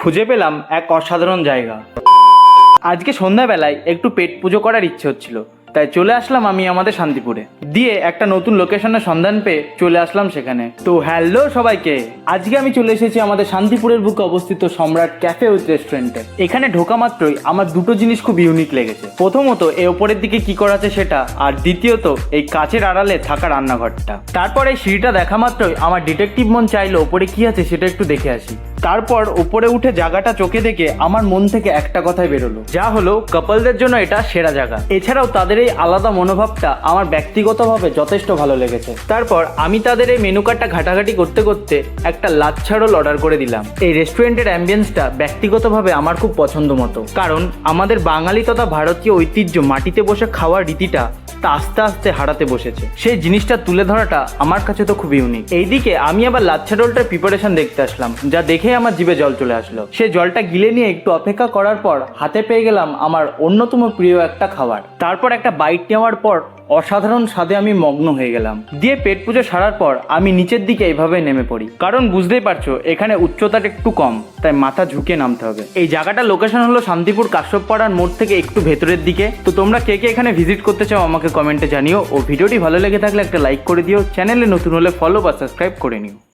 খুঁজে পেলাম এক অসাধারণ জায়গা। আজকে সন্ধ্যাবেলায় একটু পেট পুজো করার ইচ্ছে হচ্ছিল, তাই চলে আসলাম আমি আমাদের শান্তিপুরে। দিয়ে একটা নতুন লোকেশনের সন্ধান পেয়ে চলে আসলাম সেখানে। তো হ্যালো সবাইকে, আজকে আমি চলে এসেছি আমাদের শান্তিপুরের বুকে অবস্থিত সম্রাট ক্যাফে উইথ রেস্টুরেন্টে। এখানে ঢোকা মাত্রই আমার দুটো জিনিস খুব ইউনিক লেগেছে। প্রথমত এই ওপরের দিকে কি করা আছে সেটা, আর দ্বিতীয়ত এই কাচের আড়ালে থাকা রান্নাঘরটা। তারপর এই সিঁড়িটা দেখা মাত্রই আমার ডিটেকটিভ মন চাইলো ওপরে কি আছে সেটা একটু দেখে আসি। তারপর উপরে উঠে জায়গাটা চোখে দেখে আমার মন থেকে একটা কথাই বেরোলো, যা হলো কাপলদের জন্য এটা সেরা জায়গা। এছাড়াও তাদের এই আলাদা মনোভাবটা আমার ব্যক্তিগতভাবে যথেষ্ট ভালো লেগেছে। তারপর আমি তাদের এই মেনু কার্ডটা ঘাটাঘাটি করতে করতে একটা লাচ্ছা রোল অর্ডার করে দিলাম। এই রেস্টুরেন্টের অ্যাম্বিয়েন্সটা ব্যক্তিগতভাবে আমার খুব পছন্দ মতো, কারণ আমাদের বাঙালি তথা ভারতীয় ঐতিহ্য মাটিতে বসে খাওয়ার রীতিটা তা আস্তে আস্তে হারাতে বসেছে। সেই জিনিসটা তুলে ধরাটা আমার কাছে তো খুব ইউনিক। এইদিকে আমি আবার লাচ্ছা রোলটার প্রিপারেশন দেখতে আসলাম, যা দেখে আমার জিভে জল চলে আসলো। সে জলটা গিলে নিয়ে একটু অপেক্ষা করার পর হাতে পেয়ে গেলাম আমার অন্যতম প্রিয় একটা খাবার। তারপর একটা বাইট নেওয়ার পর অসাধারণ স্বাদে আমি মগ্ন হয়ে গেলাম। দিয়ে পেট পুজো সারার পর আমি নিচের দিকে এইভাবে নেমে পড়ি, কারণ বুঝতেই পারছো এখানে উচ্চতাটা একটু কম, তাই মাথা ঝুঁকে নামতে হবে। এই জায়গাটার লোকেশন হলো শান্তিপুর কাশ্যপপাড়ার মোড় থেকে একটু ভেতরের দিকে। তো তোমরা কে কে এখানে ভিজিট করতে চাও আমাকে কমেন্টে জানিও, ও ভিডিওটি ভালো লেগে থাকলে একটা লাইক করে দিও, চ্যানেলে নতুন হলে ফলো বা সাবস্ক্রাইব করে নিও।